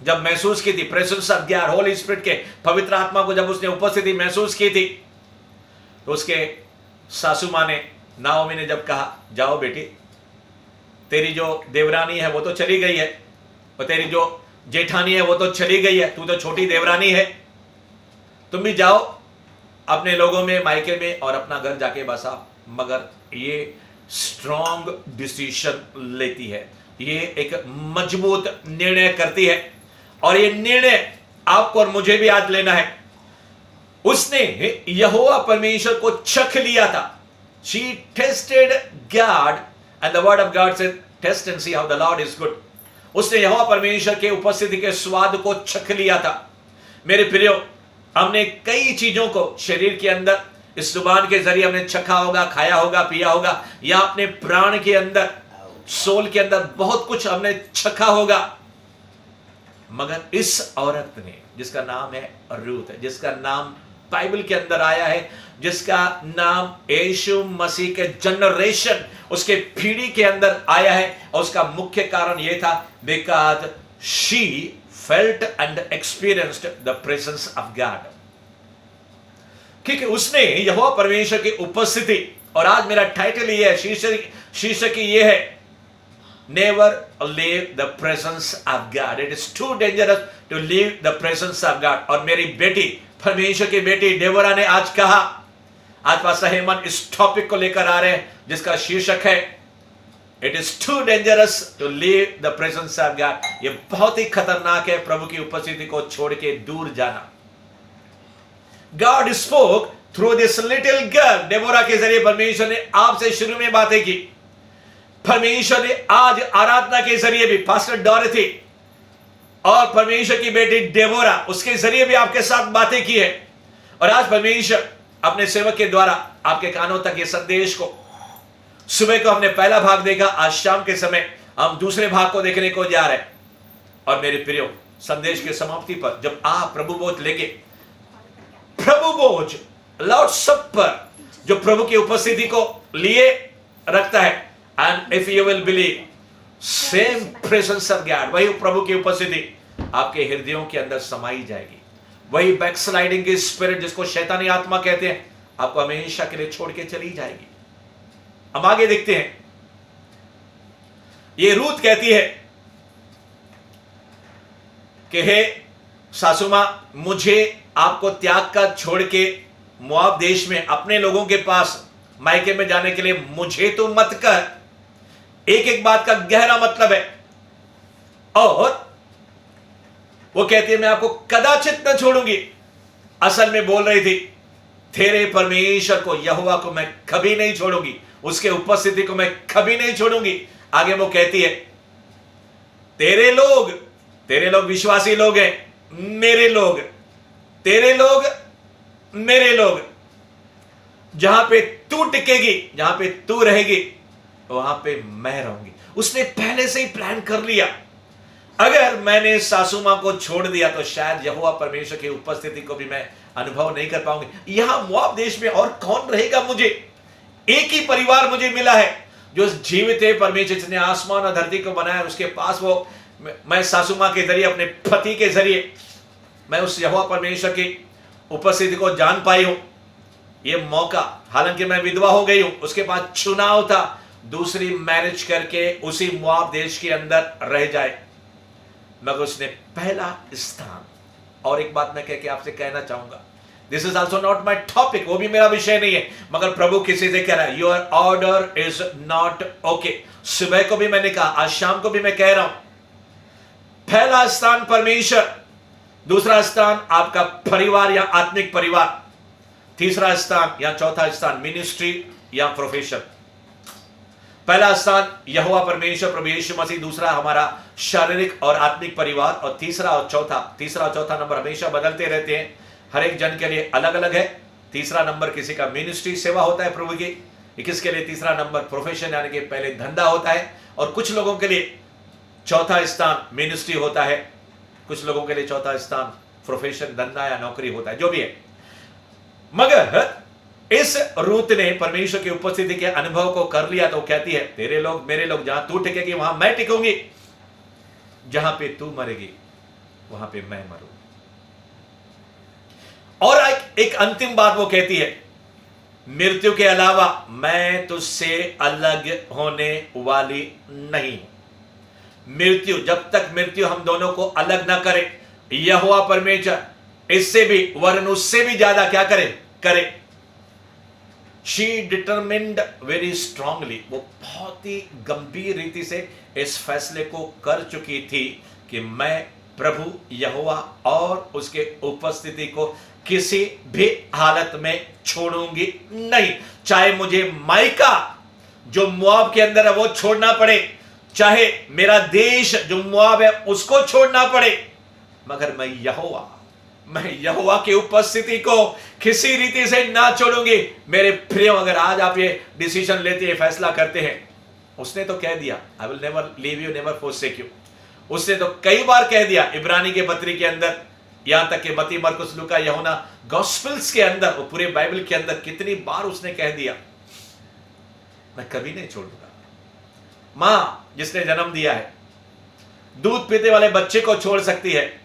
जब महसूस की थी, presence of God, Holi spirit के पवित्र आत्मा को जब उसने उपस्थिति महसूस की थी, तो उसके सासू मां ने, नाओमी ने जब कहा, जाओ बेटी, तेरी जो देवरानी है वो तो चली गई है, और तेरी जो जेठानी है वो तो चली गई है, तू तो छोटी देवरानी है, तुम भी जाओ अपने लोगों में, मायके में, और अपना घर जाके बसा। मगर ये स्ट्रॉन्ग डिसीजन लेती है, ये एक मजबूत निर्णय करती है, और ये निर्णय आपको और मुझे भी आज लेना है। उसने यहोवा परमेश्वर को चख लिया था। She tasted God and the word of God said, test and see how the Lord is good। उसने यहोवा परमेश्वर के उपस्थिति के स्वाद को चख लिया था। मेरे प्रियो, हमने कई चीजों को शरीर के अंदर इस जुबान के जरिए हमने चखा होगा, खाया होगा, पिया होगा, या अपने प्राण के अंदर, सोल के अंदर बहुत कुछ हमने चखा होगा। मगर इस औरत ने, जिसका नाम है रूत, जिसका नाम बाइबल के अंदर आया है, जिसका नाम यीशु मसीह के जनरेशन, उसके पीढ़ी के अंदर आया है, और उसका मुख्य कारण यह था, because she felt and experienced the presence of God. क्योंकि उसने यहोवा परमेश्वर की उपस्थिति, और आज मेरा टाइटल ये है, शीर्षक ये है, never leave the presence of God. It is too dangerous to leave the presence of God. और मेरी बेटी, परमेश्वर की बेटी डेबोरा ने आज कहा, आज पास्टर हेमन इस टॉपिक को लेकर आ रहे हैं जिसका शीर्षक है it is too dangerous to leave the presence of God. ये बहुत ही खतरनाक है प्रभु की उपस्थिति को छोड़ के दूर जाना। God spoke through this little girl, Deborah के जरिए परमेश्वर ने आपसे शुरू में बातें की। परमेश्वर ने आज आराधना के जरिए भी पास्टर डॉरेथी और परमेश्वर की बेटी डेबोरा, उसके जरिए भी आपके साथ बातें की है। और आज परमेश्वर अपने सेवक के द्वारा आपके कानों तक ये संदेश को, सुबह को हमने पहला भाग देखा, आज शाम के समय हम दूसरे भाग को देखने को जा रहे हैं। और मेरे प्रियो, संदेश के समाप्ति पर जब आप प्रभु भोज लेके, प्रभु भोज लॉर्ड सपर जो प्रभु की उपस्थिति को लिए रखता है, and if you will believe same presence of God, वही प्रभु की उपस्थिति आपके हृदयों के अंदर समाई जाएगी। वही बैकस्लाइडिंग की स्पिरिट जिसको शैतानी आत्मा कहते हैं, आपको हमेशा के लिए छोड़ के चली जाएगी। हम आगे देखते हैं। ये रूत कहती है कि हे सासू मां, मुझे आपको त्याग कर छोड़ के मोआब देश में अपने लोगों के पास मायके में जाने के लिए मुझे तो मत कर। एक एक बात का गहरा मतलब है। और वो कहती है मैं आपको कदाचित न छोड़ूंगी। असल में बोल रही थी तेरे परमेश्वर को, यहोवा को मैं कभी नहीं छोड़ूंगी, उसके उपस्थिति को मैं कभी नहीं छोड़ूंगी। आगे वो कहती है तेरे लोग विश्वासी लोग हैं, मेरे लोग, तेरे लोग मेरे लोग। जहां पे तू टिकेगी, जहां पे तू रहेगी, वहां पे मैं रहूंगी। उसने पहले से ही प्लान कर लिया। अगर मैंने सासू मां को छोड़ दिया तो शायद यहोवा परमेश्वर की उपस्थिति को भी मैं अनुभव नहीं कर पाऊंगी। यहां मोआब देश में और कौन रहेगा मुझे? एक ही परिवार मुझे मिला है जो जीवित है। परमेश्वर जिसने आसमान और धरती को बनाया, उसके पास वो, मैं सासू मां के जरिए, अपने पति के जरिए मैं उस यहोवा परमेश्वर की उपस्थिति को जान पाई हूं। ये मौका, हालांकि मैं विधवा हो गई हूं, उसके बाद चुनाव था दूसरी मैरिज करके उसी मोआब देश के अंदर रह जाए, मगर उसने पहला स्थान। और एक बात मैं कह के आपसे कहना चाहूंगा, this is also not my topic, वो भी मेरा विषय नहीं है, मगर प्रभु किसी से कह रहा है your order is not okay. सुबह को भी मैंने कहा, आज शाम को भी मैं कह रहा हूं, पहला स्थान परमेश्वर, दूसरा स्थान आपका परिवार या आत्मिक परिवार, तीसरा स्थान या चौथा स्थान मिनिस्ट्री या प्रोफेशन। पहला स्थान यहोवा परमेश्वर प्रभु यीशु मसीह, दूसरा हमारा शारीरिक और आत्मिक परिवार, और तीसरा और चौथा नंबर हमेशा बदलते रहते हैं, हर एक जन के लिए अलग अलग है। तीसरा नंबर किसी का मिनिस्ट्री सेवा होता है प्रभु की, किसके लिए तीसरा नंबर प्रोफेशन यानी कि पहले धंधा होता है, और कुछ लोगों के लिए चौथा स्थान मिनिस्ट्री होता है, कुछ लोगों के लिए चौथा स्थान प्रोफेशन, धंधा या नौकरी होता है, जो भी है। मगर इस रूत ने परमेश्वर की उपस्थिति के अनुभव को कर लिया तो कहती है तेरे लोग मेरे लोग, जहां तू टिकेगी वहां मैं टिकूंगी, जहां पे तू मरेगी वहां पे मैं मरूंगी। और एक अंतिम बात वो कहती है, मृत्यु के अलावा मैं तुझसे अलग होने वाली नहीं। मृत्यु, जब तक मृत्यु हम दोनों को अलग ना करे, यहोवा परमेश्वर इससे भी वरन उससे भी ज्यादा क्या करे। She determined very strongly, वो बहुत ही गंभीर रीति से इस फैसले को कर चुकी थी कि मैं प्रभु यहोवा और उसके उपस्थिति को किसी भी हालत में छोड़ूंगी नहीं। चाहे मुझे मायका जो मोआब के अंदर है वो छोड़ना पड़े, चाहे मेरा देश जो मोआब है उसको छोड़ना पड़े, मगर मैं यहोवा की उपस्थिति को किसी रीति से ना छोड़ूंगी। मेरे प्रियो, अगर आज आप ये डिसीजन लेते हैं, फैसला करते हैं, उसने तो कह दिया I will never leave you, never forsake you। उसने तो कई बार कह दिया इब्रानी के पत्री के अंदर, यहां तक कि मत्ती, मरकुस, लूका, यूहन्ना गॉस्पेल्स के अंदर, वो पूरे बाइबल के अंदर कितनी बार उसने कह दिया मैं कभी नहीं छोड़ूंगा। मां जिसने जन्म दिया है, दूध पीते वाले बच्चे को छोड़ सकती है,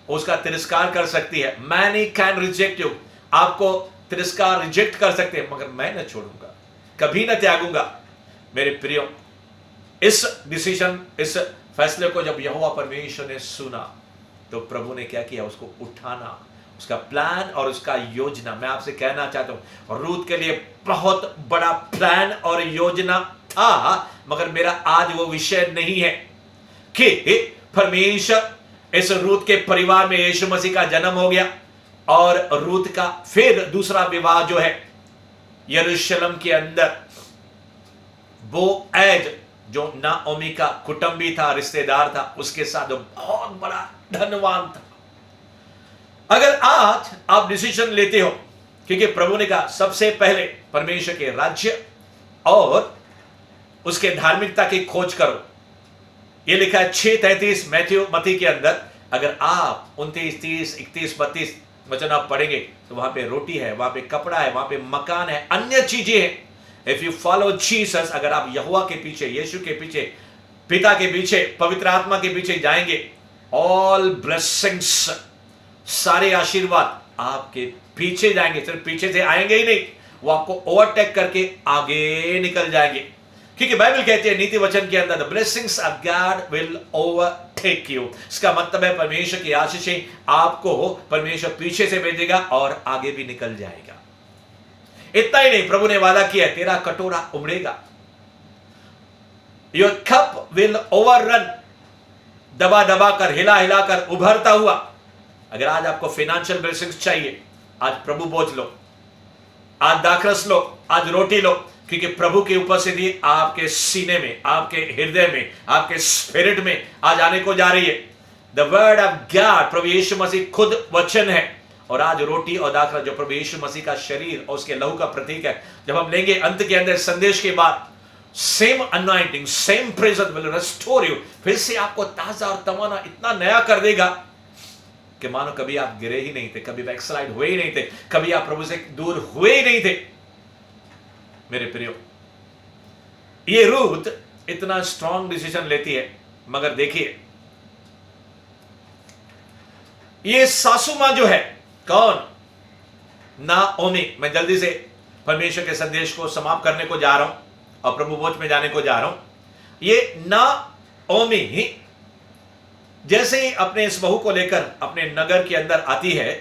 उसका तिरस्कार कर सकती है। मैनी कैन रिजेक्ट यू, आपको तिरस्कार रिजेक्ट कर सकते हैं, मगर मैं न छोड़ूंगा, कभी न त्यागूंगा। मेरे प्रियो, इस डिसीजन, इस फैसले को जब यहोवा परमेश्वर ने सुना तो प्रभु ने क्या किया, उसको उठाना, उसका प्लान और उसका योजना। मैं आपसे कहना चाहता हूं, रूत के लिए बहुत बड़ा प्लान और योजना था, मगर मेरा आज वो विषय नहीं है कि परमेश्वर इस रूत के परिवार में यीशु मसीह का जन्म हो गया और रूत का फिर दूसरा विवाह जो है यरूशलेम के अंदर बोएज जो नाओमी का कुटुंबी था, रिश्तेदार था, उसके साथ जो बहुत बड़ा धनवान था। अगर आज आप डिसीजन लेते हो, क्योंकि प्रभु ने कहा सबसे पहले परमेश्वर के राज्य और उसके धार्मिकता की खोज करो, ये लिखा है 6:33 मत्ती के अंदर। अगर आप 29, 30, 31, 32 वचन आप पढ़ेंगे तो वहां पे रोटी है, वहां पे कपड़ा है, वहां पे मकान है, अन्य चीजें हैं। इफ यू फॉलो जीसस, अगर आप यहोवा के पीछे, यीशु के पीछे, पिता के पीछे, पवित्र आत्मा के पीछे जाएंगे, ऑल ब्लेसिंग्स, सारे आशीर्वाद आपके पीछे जाएंगे। सिर्फ पीछे से आएंगे ही नहीं, वो आपको ओवरटेक करके आगे निकल जाएंगे, क्योंकि बाइबल कहती है नीति वचन के अंदर, the blessings of God will overtake you. इसका मतलब है परमेश्वर की आशीषें आपको परमेश्वर पीछे से भेजेगा और आगे भी निकल जाएगा। इतना ही नहीं, प्रभु ने वादा किया तेरा कटोरा उमड़ेगा, योर कप विल ओवररन, दबा दबा कर, हिला हिला कर उभरता हुआ। अगर आज आपको फाइनेंशियल ब्लेसिंग्स चाहिए, आज प्रभु बोझ लो, आज दाखरस लो, आज रोटी लो, क्योंकि प्रभु की उपस्थिति आपके सीने में, आपके हृदय में, आपके स्पिरिट में आज आने को जा रही है। द वर्ड ऑफ गॉड, प्रभु यीशु मसीह खुद वचन है, और आज रोटी और दाखरस जो प्रभु यीशु मसीह का शरीर और उसके लहू का प्रतीक है, जब हम लेंगे अंत के अंदर संदेश के बाद, same anointing, same presence will restore you, फिर से आपको ताजा और तवाना इतना नया कर देगा कि मानो कभी आप गिरे ही नहीं थे, कभी बैकस्लाइड हुए ही नहीं थे, कभी आप प्रभु से दूर हुए ही नहीं थे। मेरे प्रियो, ये रूथ इतना स्ट्रॉन्ग डिसीजन लेती है, मगर देखिए ये सासू मां जो है, कौन? नाओमी। मैं जल्दी से परमेश्वर के संदेश को समाप्त करने को जा रहा हूं और प्रभु भोज में जाने को जा रहा हूं। ये नाओमी जैसे ही अपने इस बहू को लेकर अपने नगर के अंदर आती है,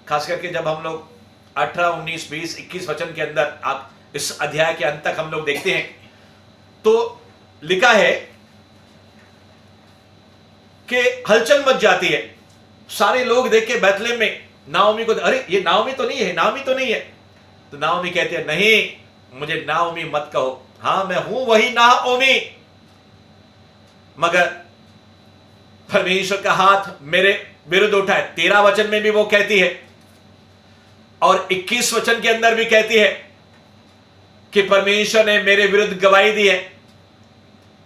खास करके जब हम लोग 18, 19, 20, 21 वचन के अंदर आप इस अध्याय के अंत तक हम लोग देखते हैं, तो लिखा है कि हलचल मच जाती है। सारे लोग देख के बैतलेहम में नाओमी को, अरे ये नाओमी तो नहीं है, नाओमी तो नहीं है। तो नाओमी कहते हैं नहीं, मुझे नाओमी मत कहो, हां मैं हूं वही नाओमी, मगर परमेश्वर का हाथ मेरे विरुद्ध उठा है। 13 वचन में भी वो कहती है और 21 वचन के अंदर भी कहती है कि परमेश्वर ने मेरे विरुद्ध गवाही दी है,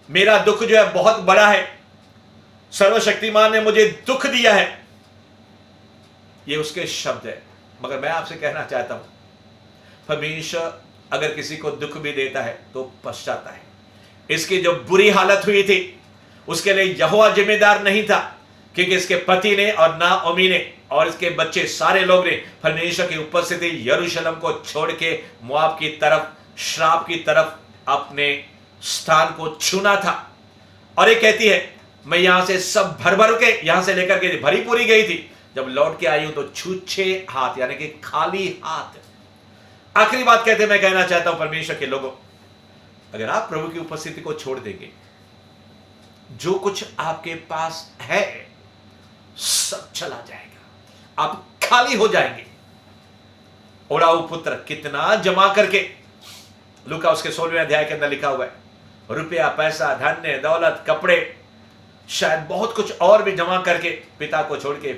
मेरा दुख जो है बहुत बड़ा है, सर्वशक्तिमान ने मुझे दुख दिया है। ये उसके शब्द है। मगर मैं आपसे कहना चाहता हूं, परमेश्वर अगर किसी को दुख भी देता है तो पछताता है। इसकी जो बुरी हालत हुई थी उसके लिए यहोवा जिम्मेदार नहीं था, क्योंकि इसके पति ने और नाओमी ने और इसके बच्चे सारे लोग ने परमेश्वर की उपस्थिति यरूशलेम को छोड़ के मोआब की तरफ, श्राप की तरफ अपने स्थान को चुना था। और ये कहती है मैं यहां से सब भर भर के यहां से लेकर के भरी पूरी गई थी, जब लौट के आई हूं तो छूछे हाथ, यानी कि खाली हाथ। आखिरी बात कहते मैं कहना चाहता हूं परमेश्वर के लोगों, अगर आप प्रभु की उपस्थिति को छोड़ देंगे, जो कुछ आपके पास है सब चला जाएगा, आप खाली हो जाएंगे। ओढ़ाऊ पुत्र कितना जमा करके, लूका उसके 16वें अध्याय के अंदर लिखा हुआ है, रुपया, पैसा, धन्य, दौलत, कपड़े, शायद बहुत कुछ और भी जमा करके पिता को छोड़ के,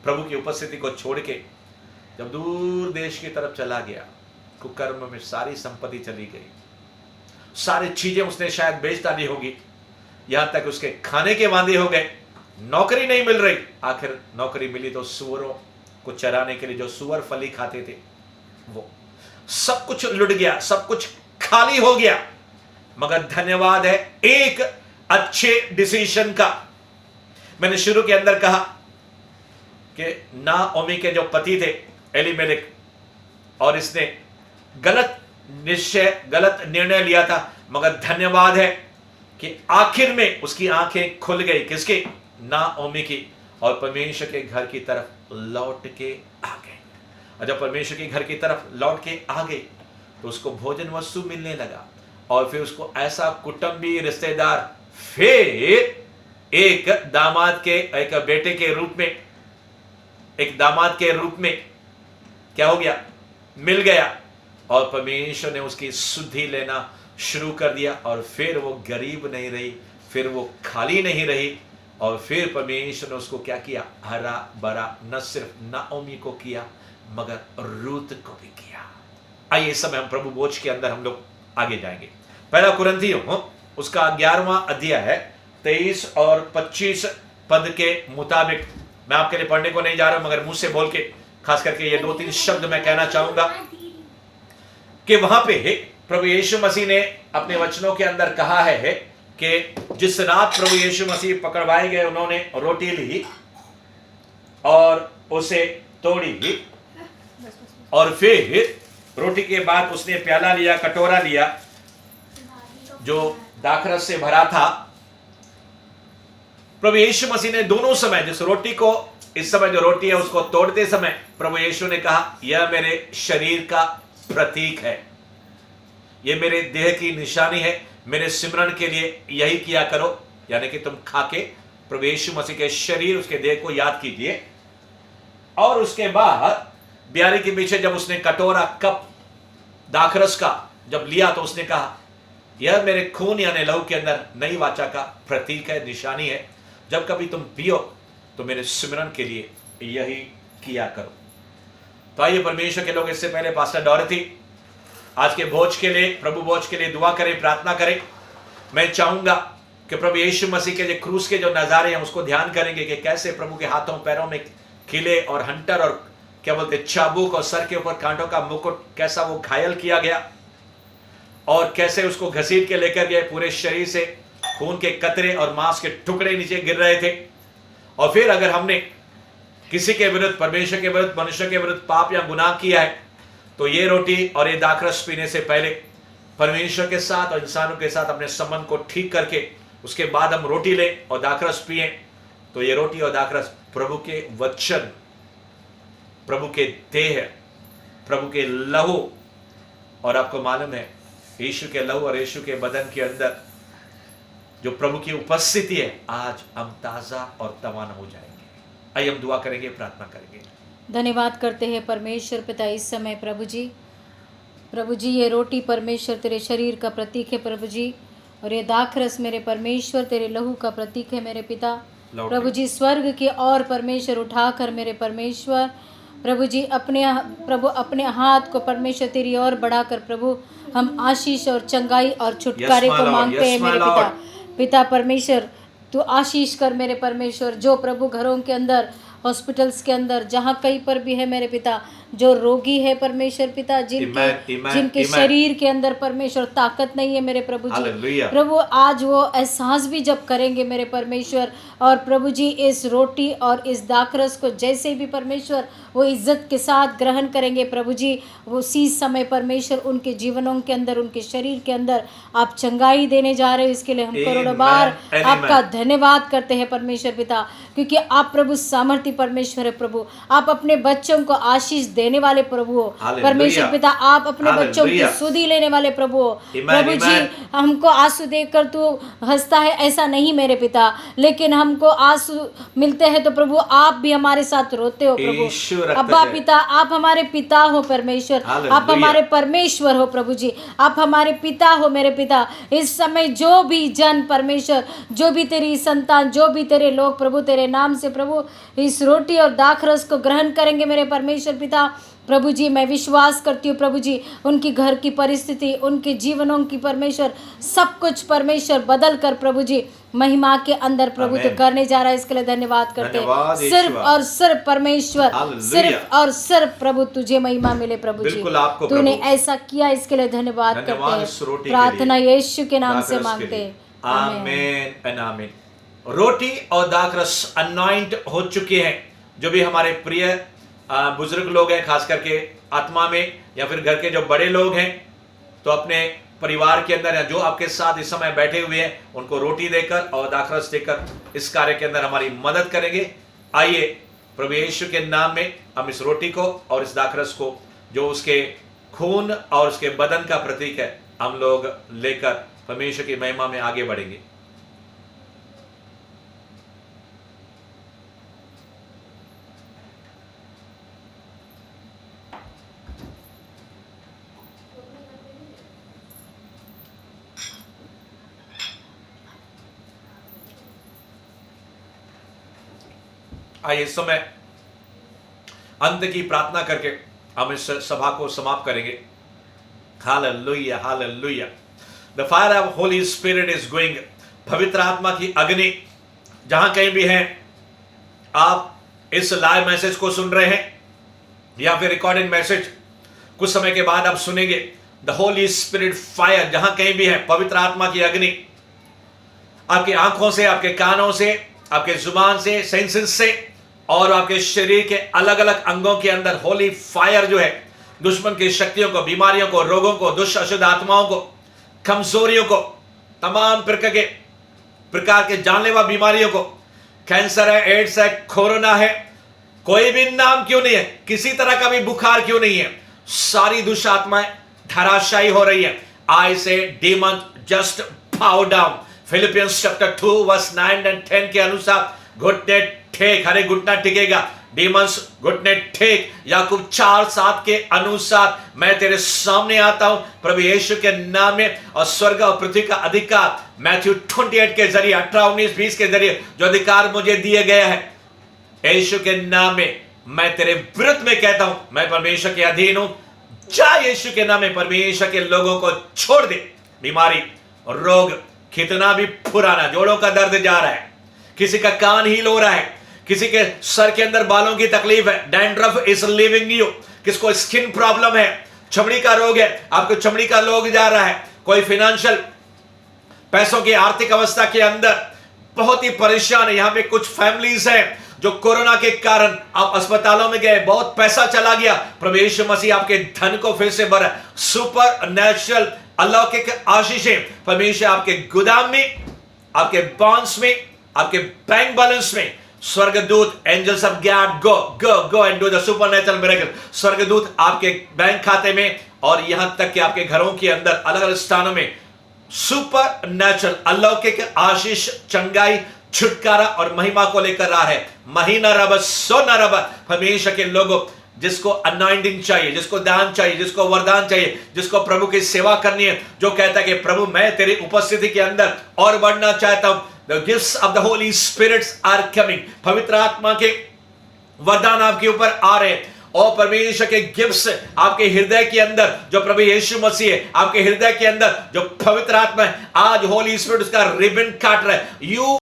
प्रभु की उपस्थिति को छोड़ के जब दूर देश की तरफ चला गया, कुकर्म में सारी संपत्ति चली गई, सारी चीजें उसने शायद बेच डाली होगी, यहां तक उसके खाने के वांदे हो गए, नौकरी नहीं मिल रही। आखिर नौकरी मिली तो सुअरों को चराने के लिए, जो सुअर फली खाते थे, वो सब कुछ लुट गया, सब कुछ खाली हो गया। मगर धन्यवाद है एक अच्छे डिसीजन का। मैंने शुरू के अंदर कहा कि नाओमी के जो पति थे एलीमेलेक, और इसने गलत निश्चय, गलत निर्णय लिया था, मगर धन्यवाद है कि आखिर में उसकी आंखें खुल गई। किसकी? नाओमी की। और परमेश्वर के घर की तरफ लौट के आ गए। और जब परमेश्वर के घर की तरफ लौट के आ गए तो उसको भोजन वस्तु मिलने लगा, और फिर उसको ऐसा कुटुंबी रिश्तेदार फिर एक दामाद के, एक बेटे के रूप में, एक दामाद के रूप में क्या हो गया, मिल गया। और परमेश्वर ने उसकी शुद्धि लेना शुरू कर दिया और फिर वो गरीब नहीं रही, फिर वो खाली नहीं रही, और फिर परमेश्वर ने उसको क्या किया, हरा भरा न सिर्फ नाओमी को किया मगर रूत को भी किया। आइए इस समय हम प्रभु भोज के अंदर हम लोग आगे जाएंगे। पहला कुरिन्थियों उसका 11वां अध्याय है, 23 और 25 पद के मुताबिक। मैं आपके लिए पढ़ने को नहीं जा रहा मगर मुंह से बोल के खास करके ये 2-3 शब्द मैं कहना चाहूंगा कि वहां पे प्रभु यीशु मसीह ने अपने वचनों के अंदर कहा है कि जिस रात प्रभु यीशु मसीह पकड़वाए गए, उन्होंने रोटी ली और उसे तोड़ी और फिर रोटी के बाद उसने प्याला लिया, कटोरा लिया जो दाखरस से भरा था। प्रभु यीशु मसीह ने दोनों समय जिस रोटी को, इस समय जो रोटी है उसको तोड़ते समय प्रभु यीशु ने कहा, यह मेरे शरीर का प्रतीक है, यह मेरे देह की निशानी है, मेरे सिमरन के लिए यही किया करो। यानी कि तुम खा के प्रभु यीशु मसीह के शरीर, उसके देह को याद कीजिए। और उसके बाद ब्यारी के पीछे जब उसने कटोरा, कप दाखरस का जब लिया तो उसने कहा, यह मेरे खून यानी लहू के अंदर नई वाचा का प्रतीक है, निशानी है, जब कभी तुम पियो तो मेरे सिमरन के लिए यही किया करो। तो आइए परमेश्वर के लोग, इससे पहले पास्टर डॉरथी आज के भोज के लिए, प्रभु भोज के लिए दुआ करें, प्रार्थना करें। मैं चाहूंगा कि प्रभु यीशु मसीह के जो क्रूस के जो नजारे हैं उसको ध्यान करेंगे कि कैसे प्रभु के हाथों पैरों में किले और हंटर और क्या बोलते चाबुक और सर के ऊपर कांटों का मुकुट, कैसा वो घायल किया गया और कैसे उसको घसीट के लेकर गए, पूरे शरीर से खून के कतरे और मांस के टुकड़े नीचे गिर रहे थे। और फिर अगर हमने किसी के विरुद्ध, परमेश्वर के विरुद्ध, मनुष्य के विरुद्ध पाप या गुनाह किया है तो ये रोटी और ये दाखरस पीने से पहले परमेश्वर के साथ और इंसानों के साथ अपने संबंध को ठीक करके उसके बाद हम रोटी लें और दाखरस पिए, तो ये रोटी और दाखरस प्रभु के वचन, प्रभु के देह, प्रभु के लहू, और आपको मालूम है यीशु के लहू और यीशु के बदन के अंदर जो प्रभु की उपस्थिति है, आज हम ताजा और तवाना हो जाएंगे। आइए हम दुआ करेंगे, प्रार्थना करेंगे। धन्यवाद करते हैं परमेश्वर पिता इस समय प्रभु जी ये रोटी परमेश्वर तेरे शरीर का प्रतीक है प्रभु जी, और ये दाखरस मेरे परमेश्वर तेरे लहू का प्रतीक है मेरे पिता। प्रभु जी स्वर्ग की ओर परमेश्वर उठाकर मेरे परमेश्वर प्रभु जी अपने हाथ को परमेश्वर तेरी ओर बढ़ाकर प्रभु हम आशीष और चंगाई और छुटकारे को मांगते हैं मेरे पिता परमेश्वर तू आशीष कर मेरे परमेश्वर। जो प्रभु घरों के अंदर, हॉस्पिटल्स के अंदर, जहाँ कहीं पर भी है मेरे पिता, जो रोगी है परमेश्वर पिता, जिनके शरीर के अंदर परमेश्वर ताकत नहीं है मेरे प्रभु जी, प्रभु आज वो एहसास भी जब करेंगे मेरे परमेश्वर, और प्रभु जी इस रोटी और इस दाखरस को जैसे भी परमेश्वर वो इज्जत के साथ ग्रहण करेंगे प्रभु जी, वो उसी समय परमेश्वर उनके जीवनों के अंदर, उनके शरीर के अंदर आप चंगाई देने जा रहे हो। इसके लिए हम करोड़ों बार आपका धन्यवाद करते हैं परमेश्वर पिता, क्योंकि आप प्रभु सामर्थ्य परमेश्वर है प्रभु। आप अपने बच्चों को आशीष देने वाले प्रभु हो परमेश्वर पिता, आप अपने बच्चों की सुधि लेने वाले प्रभु हो प्रभु जी। हमको आंसू देखकर तू हंसता है ऐसा नहीं मेरे पिता, लेकिन हमको आंसू मिलते हैं तो प्रभु आप भी हमारे साथ रोते हो प्रभु। अब्बा पिता, आप हमारे पिता हो परमेश्वर, आप हमारे परमेश्वर हो प्रभु जी, आप हमारे पिता हो मेरे पिता। इस समय जो भी जन परमेश्वर, जो भी तेरी संतान, जो भी तेरे लोग प्रभु तेरे नाम से प्रभु इस रोटी और दाखरस को ग्रहण करेंगे मेरे परमेश्वर पिता, प्रभु जी मैं विश्वास करती हूँ प्रभु जी उनकी घर की परिस्थिति, उनके जीवनों की परमेश्वर सब कुछ परमेश्वर बदल कर प्रभु जी महिमा के अंदर प्रभु तो करने जा रहा है। इसके लिए धन्यवाद करते हैं। सिर्फ और सिर्फ परमेश्वर, सिर्फ और सिर्फ प्रभु तुझे महिमा मिले प्रभु जी, तूने ऐसा किया, इसके लिए धन्यवाद करते हैं। प्रार्थना यीशु के नाम से मांगते हैं, आमीन आमीन। रोटी और दाखरस अनॉइंट हो चुके हैं। जो भी हमारे प्रिय बुजुर्ग लोग हैं, खास करके आत्मा में, या फिर घर के जो बड़े लोग हैं, तो अपने परिवार के अंदर या जो आपके साथ इस समय बैठे हुए हैं उनको रोटी देकर और दाखरस देकर इस कार्य के अंदर हमारी मदद करेंगे। आइए प्रभु यीशु के नाम में हम इस रोटी को और इस दाखरस को, जो उसके खून और उसके बदन का प्रतीक है, हम लोग लेकर परमेश्वर की महिमा में आगे बढ़ेंगे। आइए इस समय अंत की प्रार्थना करके हम इस सभा को समाप्त करेंगे। Hallelujah, hallelujah. The fire of Holi spirit is going. पवित्र आत्मा की अग्नि जहां कहीं भी है, आप इस लाइव मैसेज को सुन रहे हैं या फिर रिकॉर्डिंग मैसेज कुछ समय के बाद आप सुनेंगे, द होली स्पिरिट फायर जहां कहीं भी है, पवित्र आत्मा की अग्नि आपकी आंखों से, आपके कानों से, आपके जुबान से, सेंसेस से और आपके शरीर के अलग अलग अंगों के अंदर होली फायर जो है, दुश्मन की शक्तियों को, बीमारियों को, रोगों को, दुष्ट अशुद्ध आत्माओं को, कमजोरियों को, तमाम प्रकार के जानलेवा बीमारियों को, कैंसर है, एड्स है, कोरोना है, कोई भी नाम क्यों नहीं है, किसी तरह का भी बुखार क्यों नहीं है, सारी दुष्ट आत्माएं धराशायी हो रही है। I say demon just bow down. Philippians chapter 2 verse 9 और 10 के अनुसार घुटने टेक, हरे घुटना टिकेगा, डीमंस घुटने टेक। याकूब 4:7 के अनुसार मैं तेरे सामने आता हूं प्रभु यीशु के नाम में, और स्वर्ग और पृथ्वी का अधिकार मैथ्यू 28 के जरिए, 18, 19, 20 के जरिए जो अधिकार मुझे दिए गया है, यीशु के नाम में मैं तेरे विरुद्ध में कहता हूं, मैं परमेश्वर के अधीन हूं। जा यीशु के नाम में परमेश्वर के लोगों को छोड़ दे। बीमारी और रोग कितना भी पुराना, जोड़ों का दर्द जा रहा है, किसी का कान हील हो रहा है, किसी के सर के अंदर बालों की तकलीफ है, डैंड्रफ इज लिविंग यू, किसको स्किन प्रॉब्लम है, चमड़ी का रोग है, आपको चमड़ी का रोग जा रहा है, कोई फाइनेंशियल पैसों की आर्थिक अवस्था के अंदर बहुत ही परेशान है। यहां पे कुछ फैमिलीज हैं जो कोरोना के कारण आप अस्पतालों में गए, बहुत पैसा चला गया, प्रभु यीशु मसीह आपके धन को फिर से भरा। सुपर नेचुरल अलौकिक आशीषें परमेश्वर आपके गोदाम में, आपके बॉन्ड्स में, आपके बैंक बैलेंस में, स्वर्गदूत angels of God go go go and do the supernatural miracle. स्वर्गदूत आपके बैंक खाते में और यहां तक कि आपके घरों के अंदर अलग अलग स्थानों में सुपर नेचुरल अलौकिक आशीष, चंगाई, छुटकारा और महिमा को लेकर रहा है। महीना रब सोना रब हमेशा के लोगों, जिसको अनॉइंटिंग चाहिए, जिसको दान चाहिए, जिसको वरदान चाहिए, जिसको प्रभु की सेवा करनी है, जो कहता है कि प्रभु मैं तेरी उपस्थिति के अंदर और बढ़ना चाहता हूं, the gifts of the Holy Spirits are coming। पवित्र आत्मा के वरदान आपके ऊपर आ रहे हैं और परमेश्वर के गिफ्ट्स आपके हृदय के अंदर, जो प्रभु यीशु मसीह है आपके हृदय के अंदर, जो पवित्र आत्मा है, आज होली स्पिरिट उसका रिबन काट रहा है। यू